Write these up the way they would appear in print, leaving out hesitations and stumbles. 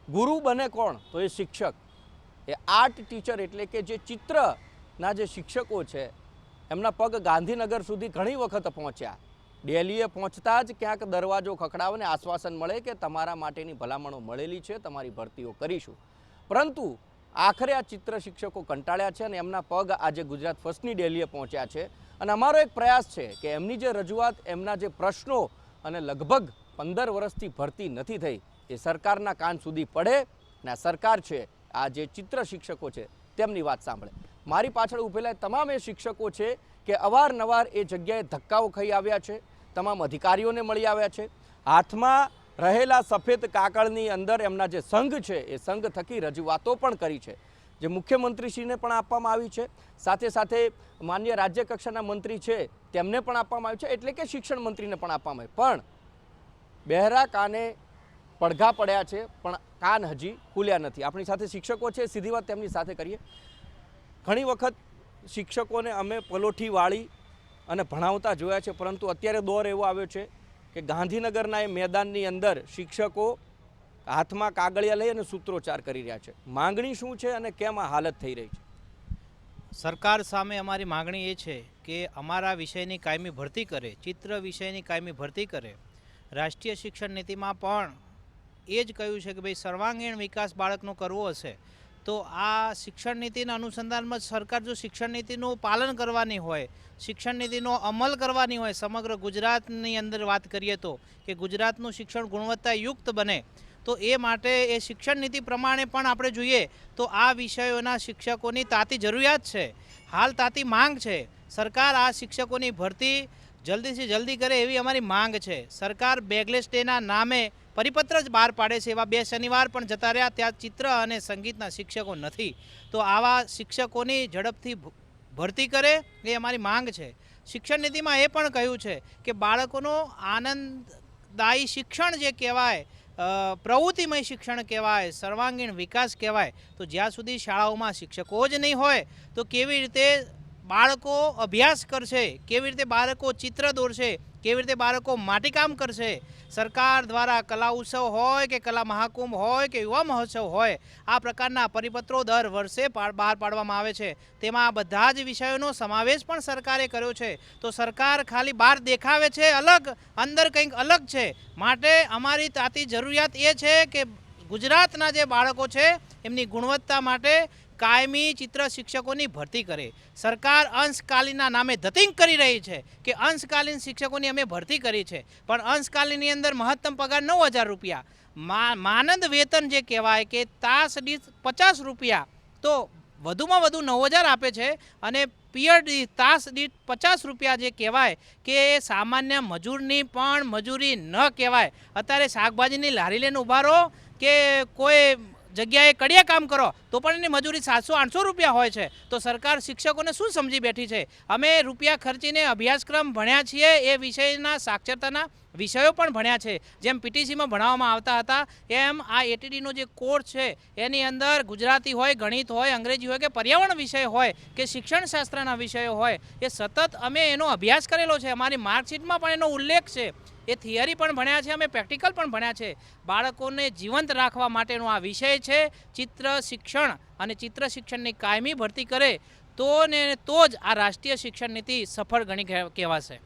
ગુરુ બને કોણ? તો એ શિક્ષક, એ આર્ટ ટીચર એટલે કે જે ચિત્રના જે શિક્ષકો છે એમના પગ ગાંધીનગર સુધી ઘણી વખત પહોંચ્યા. દિલ્હીએ પહોંચતા જ ક્યાંક દરવાજો ખખડાવે ને આશ્વાસન મળે કે તમારા માટેની ભલામણો મળેલી છે, તમારી ભરતીઓ કરીશું. પરંતુ આખરે આ ચિત્ર શિક્ષકો કંટાળ્યા છે અને એમના પગ આજે ગુજરાત ફર્સ્ટની દિલ્હીએ પહોંચ્યા છે. અને અમારો એક પ્રયાસ છે કે એમની જે રજૂઆત, એમના જે પ્રશ્નો અને લગભગ 15 વર્ષથી ભરતી નથી થઈ એ સરકારના કાન સુધી પડે ને આ સરકાર છે, આ જે ચિત્ર શિક્ષકો છે તેમની વાત સાંભળે. મારી પાછળ ઊભેલા તમામ એ શિક્ષકો છે કે અવારનવાર એ જગ્યાએ ધક્કાઓ ખાઈ આવ્યા છે, તમામ અધિકારીઓને મળી આવ્યા છે. હાથમાં રહેલા સફેદ કાગળની અંદર એમના જે સંઘ છે એ સંઘ થકી રજૂઆતો પણ કરી છે, જે મુખ્યમંત્રીશ્રીને પણ આપવામાં આવી છે, સાથે સાથે માન્ય રાજ્ય કક્ષાના મંત્રી છે તેમને પણ આપવામાં આવી છે, એટલે કે શિક્ષણ મંત્રીને પણ આપવામાં આવી. પણ બહેરા કાને પડઘા પડ્યા છે પણ કાન હજી ખુલ્યા નથી. આપણી સાથે શિક્ષકો છે, સીધી વાત તેમની સાથે કરીએ. ઘણી વખત શિક્ષકોને અમે પલોઠી વાળી અને ભણાવતા જોયા છે, પરંતુ અત્યારે દોર એવો આવ્યો છે કે ગાંધીનગરના એ મેદાનની અંદર શિક્ષકો હાથમાં કાગળિયા લઈ અને સૂત્રોચ્ચાર કરી રહ્યા છે. માંગણી શું છે અને કેમ આ હાલત થઈ રહી છે? સરકાર સામે અમારી માંગણી એ છે કે અમારા વિષયની કાયમી ભરતી કરે, ચિત્ર વિષયની કાયમી ભરતી કરે. રાષ્ટ્રીય શિક્ષણ નીતિમાં પણ એ જ કહ્યું છે કે ભાઈ સર્વાંગીણ વિકાસ બાળકનો કરવો હશે તો આ શિક્ષણ નીતિના અનુસંધાનમાં સરકાર જો શિક્ષણ નીતિનું પાલન કરવાની હોય, શિક્ષણ નીતિનો અમલ કરવાની હોય, સમગ્ર ગુજરાતની અંદર વાત કરીએ તો કે ગુજરાતનું શિક્ષણ ગુણવત્તાયુક્ત બને, તો એ માટે એ શિક્ષણ નીતિ પ્રમાણે પણ આપણે જોઈએ તો આ વિષયોના શિક્ષકોની તાતી જરૂરિયાત છે, હાલ તાતી માંગ છે. સરકાર આ શિક્ષકોની ભરતી જલ્દીથી જલ્દી કરે એવી અમારી માંગ છે. સરકાર બેગલેસ ડેના નામે પરિપત્ર જ બહાર પાડે છે. એવા 2 શનિવાર પણ જતા રહ્યા, ત્યાં ચિત્ર અને સંગીતના શિક્ષકો નથી. તો આવા શિક્ષકોની ઝડપથી ભરતી કરે એ અમારી માંગ છે. શિક્ષણ નીતિમાં એ પણ કહ્યું છે કે બાળકોનો આનંદદાયી શિક્ષણ જે કહેવાય, પ્રવૃત્તિમય શિક્ષણ કહેવાય, સર્વાંગીણ વિકાસ કહેવાય, તો જ્યાં સુધી શાળાઓમાં શિક્ષકો જ નહીં હોય તો કેવી રીતે બાળકો અભ્યાસ કરશે, કેવી રીતે બાળકો ચિત્ર દોરશે, કેવી રીતે બાળકો માટીકામ કરશે? સરકાર દ્વારા કલા ઉત્સવ હોય કે કલા મહાકુંભ હોય કે યુવા મહોત્સવ હોય, આ પ્રકારના પરિપત્રો દર વર્ષે બહાર પાડવામાં આવે છે. તેમાં બધા જ વિષયોનો સમાવેશ પણ સરકારે કર્યો છે. તો સરકાર ખાલી બહાર દેખાવે છે અલગ, અંદર કંઈક અલગ છે. માટે અમારી તાતી જરૂરિયાત એ છે કે ગુજરાતના જે બાળકો છે એમની ગુણવત્તા માટે કાયમી ચિત્ર શિક્ષકોની ભરતી કરે. સરકાર અંશકાલીનના નામે ધતિંગ કરી રહી છે કે અંશકાલીન શિક્ષકોની અમે ભરતી કરી છે, પણ અંશકાલીનની અંદર મહત્તમ પગાર 9,000 રૂપિયા, માનદ વેતન જે કહેવાય કે તાસ દીઠ 50 રૂપિયા, તો વધુમાં વધુ 9,000 આપે છે. અને પિયર દીઠ તાસ દીઠ 50 રૂપિયા જે કહેવાય કે સામાન્ય મજૂરની પણ મજૂરી ન કહેવાય. અત્યારે શાકભાજીની લારી લઈને ઊભા રહો કે કોઈ જગ્યાએ કડિયા કામ કરો તો પણ એની મજૂરી 700-800 રૂપિયા હોય છે. તો સરકાર શિક્ષકોને શું સમજી બેઠી છે? અમે રૂપિયા ખર્ચીને અભ્યાસક્રમ ભણ્યા છીએ, એ વિષયના સાક્ષરતાના વિષયો પણ ભણ્યા છે. જેમ પીટીસીમાં ભણાવવામાં આવતા હતા એમ આ એટીડીનો જે કોર્સ છે એની અંદર ગુજરાતી હોય, ગણિત હોય, અંગ્રેજી હોય કે પર્યાવરણ વિષય હોય કે શિક્ષણશાસ્ત્રના વિષયો હોય, એ સતત અમે એનો અભ્યાસ કરેલો છે. અમારી માર્કશીટમાં પણ એનો ઉલ્લેખ છે. એ થિયરી પણ ભણ્યા છે, અમે પ્રેક્ટિકલ પણ ભણ્યા છે. બાળકોને જીવંત રાખવા માટેનો આ વિષય છે. ચિત્ર શિક્ષણ અને ચિત્ર શિક્ષણની કાયમી ભરતી કરે તો જ આ રાષ્ટ્રીય શિક્ષણ નીતિ સફળ ગણી કહેવાશે.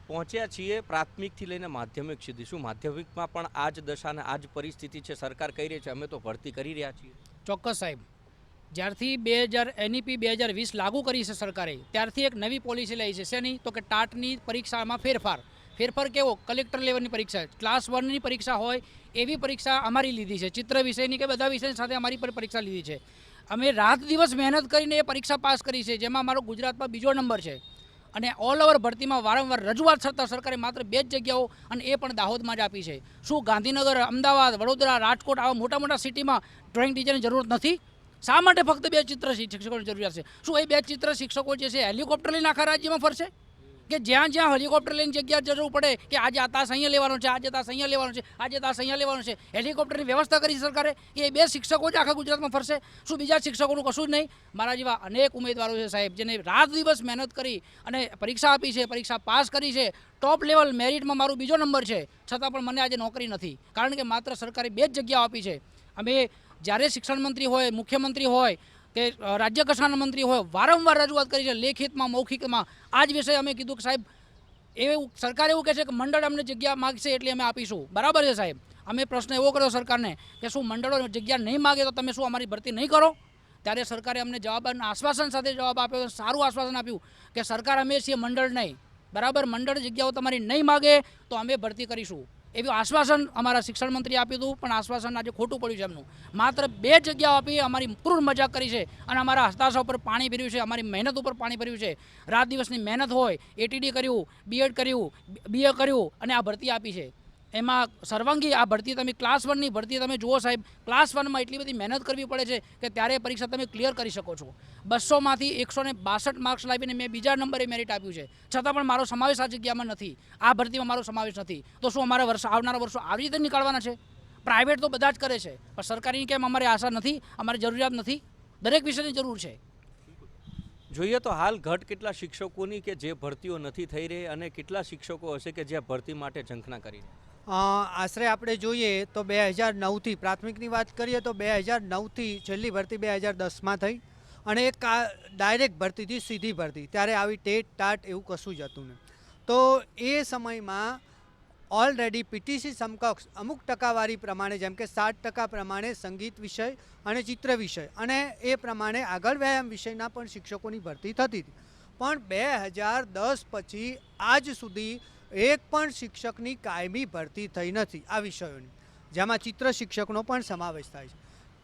પહોંચ્યા છીએ પ્રાથમિકથી લઈને માધ્યમિક સુધી. શું માધ્યમિકમાં પણ આ જ દશા અને આ જ પરિસ્થિતિ છે? સરકાર કહી રહી છે અમે તો ભરતી કરી રહ્યા છીએ. ચોક્કસ સાહેબ, જ્યારથી એનઈપી 2020 લાગુ કરી છે સરકારે, ત્યારથી એક નવી પોલિસી લઈ છે. શેની? તો કે ટાટની પરીક્ષામાં ફેરફાર કેવો? કલેક્ટર લેવલની પરીક્ષા, ક્લાસ 1ની પરીક્ષા હોય એવી પરીક્ષા અમારી લીધી છે. ચિત્ર વિષયની કે બધા વિષય સાથે અમારી પર પરીક્ષા લીધી છે. અમે રાત દિવસ મહેનત કરીને એ પરીક્ષા પાસ કરી છે, જેમાં અમારો ગુજરાતમાં 2જો નંબર છે. અને ઓલ ઓવર ભરતીમાં વારંવાર રજૂઆત છતાં સરકારે માત્ર 2 જ જગ્યાઓ, અને એ પણ દાહોદમાં જ આપી છે. શું ગાંધીનગર, અમદાવાદ, વડોદરા, રાજકોટ આવા મોટા મોટા સિટીમાં ડ્રોઈંગ ટીચરની જરૂરત નથી? શા માટે ફક્ત 2 ચિત્ર શિક્ષકોની જરૂરિયાત છે? શું એ 2 ચિત્ર શિક્ષકો જે છે હેલિકોપ્ટર લઈને આખા રાજ્યમાં ફરશે? કે જ્યાં જ્યાં હેલિકોપ્ટર લઈને જગ્યા જરૂર પડે કે આજે આ તાસ અહીંયા લેવાનો છે, આજે તાસ અહીંયા લેવાનો છે, આજે તાસ અહીંયા લેવાનો છે, હેલિકોપ્ટરની વ્યવસ્થા કરી સરકારે કે એ 2 શિક્ષકો જ આખા ગુજરાતમાં ફરશે? શું બીજા શિક્ષકોનું કશું જ નહીં? મારા જેવા અનેક ઉમેદવારો છે સાહેબ, જેને રાત દિવસ મહેનત કરી અને પરીક્ષા આપી છે, પરીક્ષા પાસ કરી છે, ટોપ લેવલ મેરિટમાં મારો બીજો નંબર છે, છતાં પણ મને આજે નોકરી નથી, કારણ કે માત્ર સરકારે 2 જ જગ્યાઓ આપી છે. અમે જ્યારે શિક્ષણ મંત્રી હોય, મુખ્યમંત્રી હોય કે રાજ્ય કક્ષાના મંત્રી હોય, વારંવાર રજૂઆત કરી છે, લેખિતમાં, મૌખિકમાં. આ જ વિષય અમે કીધું કે સાહેબ એવું સરકાર એવું કહે છે કે મંડળ અમને જગ્યા માગશે એટલે અમે આપીશું. બરાબર છે સાહેબ, અમે પ્રશ્ન એવો કર્યો સરકારને કે શું મંડળો જગ્યા નહીં માગે તો તમે શું અમારી ભરતી નહીં કરો? ત્યારે સરકારે અમને જવાબ આશ્વાસન સાથે જવાબ આપ્યો, સારું આશ્વાસન આપ્યું કે સરકાર અમે છીએ, મંડળ નહીં. બરાબર, મંડળ જગ્યાઓ તમારી નહીં માગે તો અમે ભરતી કરીશું, એવું આશ્વાસન અમારા શિક્ષણ મંત્રી આપ્યું હતું. પણ આશ્વાસન આજે ખોટું પડ્યું છે એમનું. માત્ર 2 જગ્યાઓ આપી, અમારી ક્રૂર મજાક કરી છે અને અમારા હતાશા ઉપર પાણી ભર્યું છે, અમારી મહેનત ઉપર પાણી ભર્યું છે. રાત દિવસની મહેનત હોય, એટીડી કર્યું, બીએડ કર્યું, બીએ કર્યું અને આ ભરતી આપી છે. એમાં સર્વાંગી આ ભરતી તમે ક્લાસ 1ની ભરતી તમે જુઓ સાહેબ, ક્લાસ 1માં એટલી બધી મહેનત કરવી પડે છે કે ત્યારે પરીક્ષા તમે ક્લિયર કરી શકો છો. 200માંથી 162 માર્ક્સ લાવીને મેં બીજા નંબરે મેરિટ આપ્યું છે, છતાં પણ મારો સમાવેશ આ જગ્યામાં નથી, આ ભરતીમાં મારો સમાવેશ નથી. તો શું અમારા આવનારા વર્ષો આવી રીતે નીકાળવાના છે? પ્રાઇવેટ તો બધા જ કરે છે, પણ સરકારીની કેમ અમારે આશા નથી, અમારી જરૂરિયાત નથી? દરેક વિષયની જરૂર છે. જોઈએ તો હાલ ઘટ કેટલા શિક્ષકોની કે જે ભરતીઓ નથી થઈ રહી અને કેટલા શિક્ષકો હશે કે જે ભરતી માટે ઝંખના કરી રહ્યા? આશરે આપણે જોઈએ તો 2009થી પ્રાથમિકની વાત કરીએ તો 2009થી છેલ્લી ભરતી 2010માં થઈ અને એક ડાયરેક્ટ ભરતીથી સીધી ભરતી, ત્યારે આવી ટેટ ટાટ એવું કશું જ હતું નહીં. તો એ સમયમાં ઓલરેડી પીટીસી સમકક્ષ અમુક ટકાવારી પ્રમાણે, જેમ કે 60% પ્રમાણે સંગીત વિષય અને ચિત્ર વિષય અને એ પ્રમાણે આગળ વ્યાયામ વિષયના પણ શિક્ષકોની ભરતી થતી હતી. પણ 2010 પછી આજ સુધી એક પણ શિક્ષકની કાયમી ભરતી થઈ નથી આ વિષયોની, જેમાં ચિત્ર શિક્ષકનો પણ સમાવેશ થાય છે.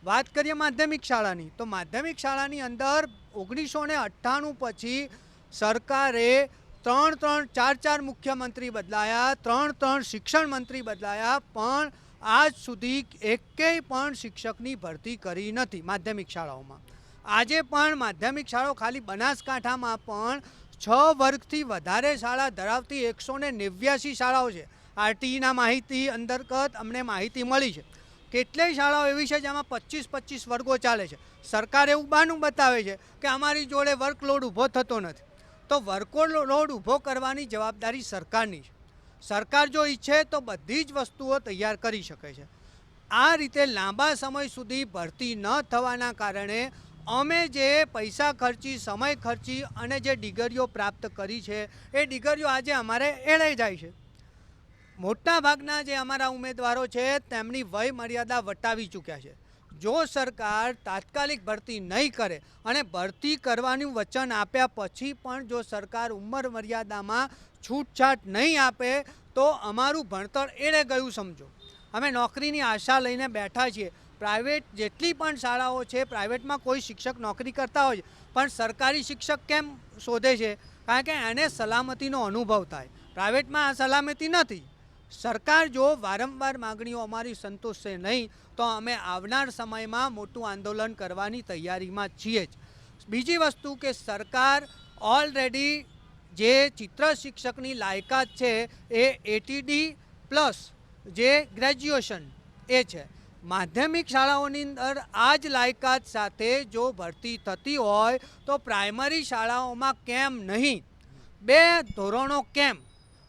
વાત કરીએ માધ્યમિક શાળાની, તો માધ્યમિક શાળાની અંદર 1998 પછી સરકારે 3-4 મુખ્યમંત્રી બદલાયા, 3 શિક્ષણ મંત્રી બદલાયા, પણ આજ સુધી એકેય પણ શિક્ષકની ભરતી કરી નથી માધ્યમિક શાળાઓમાં. આજે પણ માધ્યમિક શાળાઓ ખાલી બનાસકાંઠામાં પણ 6 વર્ગથી વધારે શાળા ધરાવતી 189 શાળાઓ છે. આરટીઈના માહિતી અંતર્ગત અમને માહિતી મળી છે. કેટલીય શાળાઓ એવી છે જેમાં 25 વર્ગો ચાલે છે. સરકાર એવું બહાનું બતાવે છે કે અમારી જોડે વર્કલોડ ઊભો થતો નથી. તો વર્કલોડ ઊભો કરવાની જવાબદારી સરકારની છે. સરકાર જો ઈચ્છે તો બધી જ વસ્તુઓ તૈયાર કરી શકે છે. આ રીતે લાંબા સમય સુધી ભરતી ન થવાના કારણે અમે જે પૈસા ખર્ચી, સમય ખર્ચી અને જે ડિગ્રીઓ પ્રાપ્ત કરી છે એ ડિગ્રીઓ આજે અમારે એળાઈ જાય છે. મોટા ભાગના જે અમારા ઉમેદવારો છે તેમની વય મર્યાદા વટાવી ચૂક્યા છે. જો સરકાર તાત્કાલિક ભરતી નહીં કરે અને ભરતી કરવાનું વચન આપ્યા પછી પણ જો સરકાર ઉંમર મર્યાદામાં છૂટછાટ નહીં આપે તો અમારું ભણતર એળે ગયું સમજો. અમે નોકરીની આશા લઈને બેઠા છીએ. પ્રાઇવેટ જેટલી પણ શાળાઓ છે, પ્રાઇવેટમાં કોઈ શિક્ષક નોકરી કરતા હોય પણ સરકારી શિક્ષક કેમ શોધે છે? કારણ કે એને સલામતીનો અનુભવ થાય. પ્રાઇવેટમાં આ સલામતી નથી. સરકાર જો વારંવાર માગણીઓ અમારી સંતોષશે નહીં તો અમે આવનાર સમયમાં મોટું આંદોલન કરવાની તૈયારીમાં છીએ જ. બીજી વસ્તુ કે સરકાર ઓલરેડી જે ચિત્ર શિક્ષકની લાયકાત છે એ એટીડી પ્લસ જે ગ્રેજ્યુએશન એ છે. માધ્યમિક શાળાઓની અંદર આ જ લાયકાત સાથે જો ભરતી થતી હોય તો પ્રાઇમરી શાળાઓમાં કેમ નહીં? 2 ધોરણો કેમ?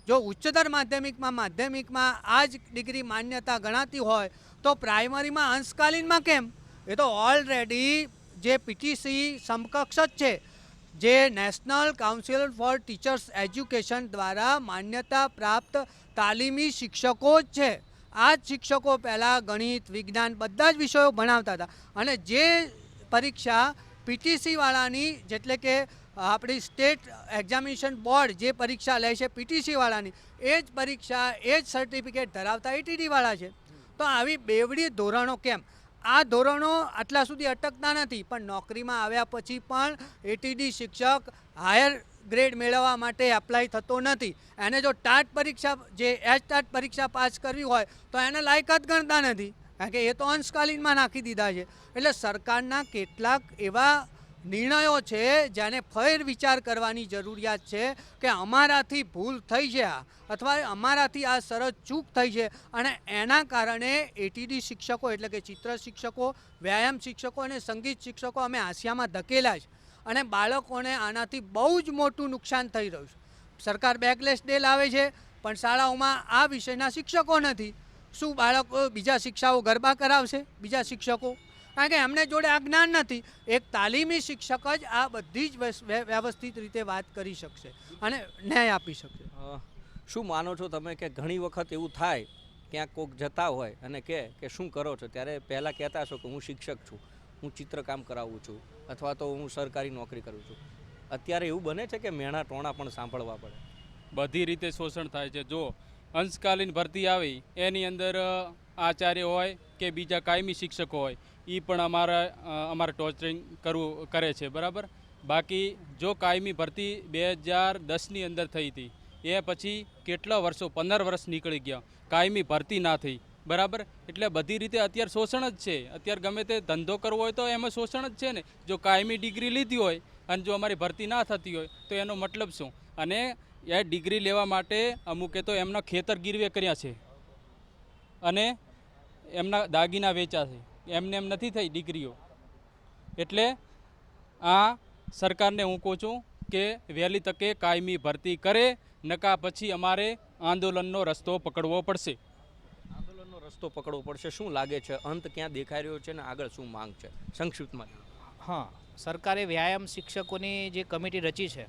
જો ઉચ્ચતર માધ્યમિકમાં આ જ ડિગ્રી માન્યતા ગણાતી હોય તો પ્રાઇમરીમાં અંશકાલીનમાં કેમ? એ તો ઓલરેડી જે પીટીસી સમકક્ષ જ છે, જે national council four teachers education દ્વારા માન્યતા પ્રાપ્ત તાલીમી શિક્ષકો જ છે. આ જ શિક્ષકો પહેલાં ગણિત, વિજ્ઞાન બધા જ વિષયો ભણાવતા હતા અને જે પરીક્ષા પીટીસીવાળાની, એટલે કે આપણી સ્ટેટ એક્ઝામિનેશન બોર્ડ જે પરીક્ષા લે છે પીટીસીવાળાની, એ જ પરીક્ષા, એ જ સર્ટિફિકેટ ધરાવતા એટીડીવાળા છે. તો આવી બેવડી ધોરણો કેમ? આ ધોરણો આટલા સુધી અટકતા નથી, પણ નોકરીમાં આવ્યા પછી પણ એટીડી શિક્ષક હાયર ગ્રેડ મેળવવા માટે એપ્લાય થતો નથી. એને જો ટાટ પરીક્ષા, જે ટાટ પરીક્ષા પાસ કરવી હોય તો એને લાયકાત ગણતા નથી, કારણ કે એ તો અંશકાલીનમાં નાખી દીધા છે. એટલે સરકારના કેટલાક એવા નિર્ણયો છે જેને ફેર વિચાર કરવાની જરૂરિયાત છે કે અમારાથી ભૂલ થઈ છે અથવા અમારાથી આ સરસ ચૂક થઈ છે અને એના કારણે એટીડી શિક્ષકો એટલે કે ચિત્ર શિક્ષકો, વ્યાયામ શિક્ષકો અને સંગીત શિક્ષકો અમે હાંસિયામાં ધકેલા છે અને બાળકોને આનાથી બહુ જ મોટું નુકસાન થઈ રહ્યું છે. સરકાર બેકલેસ ડે લાવે છે પણ શાળાઓમાં આ વિષયના શિક્ષકો નથી. શું બાળકો બીજા શિક્ષાઓ ગરબા કરાવશે? બીજા શિક્ષકો, કારણ કે એમને જોડે આ જ્ઞાન નથી. એક તાલીમી શિક્ષક જ આ બધી જ વ્યવસ્થિત રીતે વાત કરી શકશે અને ન્યાય આપી શકશે. શું માનો છો તમે કે ઘણી વખત એવું થાય ક્યાંક કોક જતા હોય અને કે શું કરો છો, ત્યારે પહેલાં કહેતા હશો કે હું શિક્ષક છું, હું ચિત્રકામ કરાવું છું અથવા તો હું સરકારી નોકરી કરું છું. અત્યારે એવું બને છે કે મેણા ટોણા પણ સાંભળવા પડે? બધી રીતે શોષણ થાય છે. જો અંશકાલીન ભરતી આવી એની અંદર આચાર્ય હોય કે બીજા કાયમી શિક્ષકો હોય એ પણ અમારે ટોર્ચરિંગ કરે છે, બરાબર. બાકી જો કાયમી ભરતી 2010ની અંદર થઈ હતી એ પછી કેટલા વર્ષો 15 વર્ષ નીકળી ગયા, કાયમી ભરતી ના થઈ, બરાબર. એટલે બધી રીતે અત્યારે શોષણ જ છે. અત્યારે ગમે તે ધંધો કરવો હોય તો એમાં શોષણ જ છે ને. જો કાયમી ડિગ્રી લીધી હોય અને જો અમારી ભરતી ના થતી હોય તો એનો મતલબ શું? અને એ ડિગ્રી લેવા માટે અમુકે તો એમના ખેતર ગીરવે કર્યા છે અને એમના દાગીના વેચ્યા છે, એમને એમ નથી થઈ ડિગ્રીઓ. એટલે આ સરકારને હું કહું છું કે વહેલી તકે કાયમી ભરતી કરે, નકા પછી અમારે આંદોલનનો રસ્તો પકડવો પડશે. આંદોલનનો રસ્તો પકડવો પડશે. શું લાગે છે અંત ક્યાં દેખાઈ રહ્યો છે ને આગળ શું માંગ છે સંક્ષિપ્તમાં? હા, સરકારે વ્યાયામ શિક્ષકોની જે કમિટી રચી છે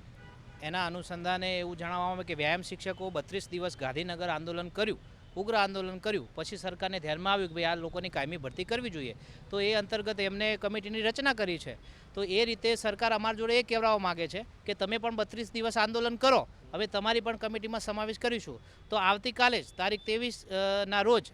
એના અનુસંધાને એવું જણાવવામાં આવે કે વ્યાયામ શિક્ષકો 32 દિવસ ગાંધીનગર આંદોલન કર્યું, ઉગ્ર આંદોલન કર્યું. પછી સરકારને ધ્યાનમાં આવ્યું કે ભાઈ આ લોકોની કાયમી ભરતી કરવી જોઈએ, તો એ અંતર્ગત એમને કમિટીની રચના કરી છે. તો એ રીતે સરકાર અમારા જોડે એ કહેવા માગે છે કે તમે પણ 32 દિવસ આંદોલન કરો, હવે તમારી પણ કમિટીમાં સમાવેશ કરીશું. તો આવતીકાલે જ તારીખ 23ના રોજ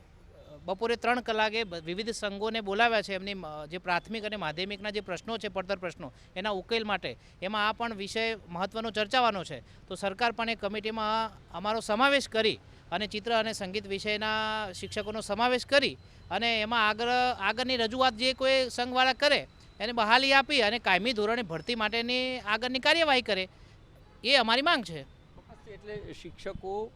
બપોરે 3 કલાકે વિવિધ સંઘોને બોલાવ્યા છે. એમની જે પ્રાથમિક અને માધ્યમિકના જે પ્રશ્નો છે, પડતર પ્રશ્નો, એના ઉકેલ માટે એમાં આ પણ વિષય મહત્ત્વનો ચર્ચાવાનો છે. તો સરકાર પણ એ કમિટીમાં અમારો સમાવેશ કરી અને ચિત્ર અને સંગીત વિષયના શિક્ષકોનો સમાવેશ કરી અને એમાં આગળની રજૂઆત જે કોઈ સંઘવાળા કરે એને બહાલી આપી અને કાયમી ધોરણે ભરતી માટેની આગળની કાર્યવાહી કરે, એ અમારી માંગ છે. એટલે શિક્ષકો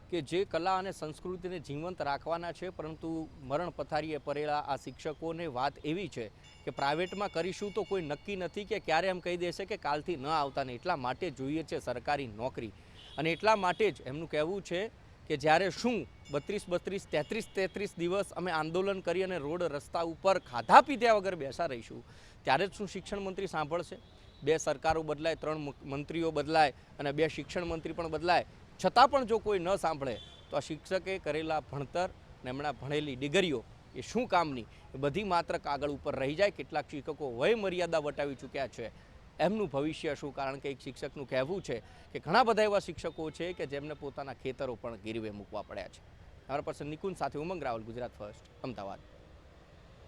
કે જે કલા અને સંસ્કૃતિને જીવંત રાખવાના છે, પરંતુ મરણ પથારીએ પડેલા આ શિક્ષકોને વાત એવી છે કે પ્રાઇવેટમાં કરીશું તો કોઈ નક્કી નથી કે ક્યારે એમ કહી દેશે કે કાલથી ન આવતા ને. એટલા માટે જોઈએ છે સરકારી નોકરી અને એટલા માટે જ એમનું કહેવું છે કે જ્યારે શું 33 દિવસ અમે આંદોલન કરી અને રોડ રસ્તા ઉપર ખાધા પીધા વગર બેસા રહીશું, ત્યારે જ શું શિક્ષણ મંત્રી સાંભળશે? 2 સરકારો બદલાય, 3 મંત્રીઓ બદલાય અને 2 શિક્ષણ મંત્રી પણ બદલાય, છતાં પણ જો કોઈ ન સાંભળે તો આ શિક્ષકે કરેલા ભણતર ને એમના ભણેલી ડિગ્રીઓ એ શું કામની? એ બધી માત્ર કાગળ ઉપર રહી જાય. કેટલાક શિક્ષકો વય મર્યાદા વટાવી ચૂક્યા છે, એમનું ભવિષ્ય શું? કારણ કે એક શિક્ષકનું કહેવું છે કે ઘણા બધા એવા શિક્ષકો છે કે જેમને પોતાના ખેતરો પણ ગીરવે મૂકવા પડ્યા છે. અમારા પર્સન નિકુંજ સાથે ઉમંગ રાવલ, ગુજરાત ફર્સ્ટ, અમદાવાદ.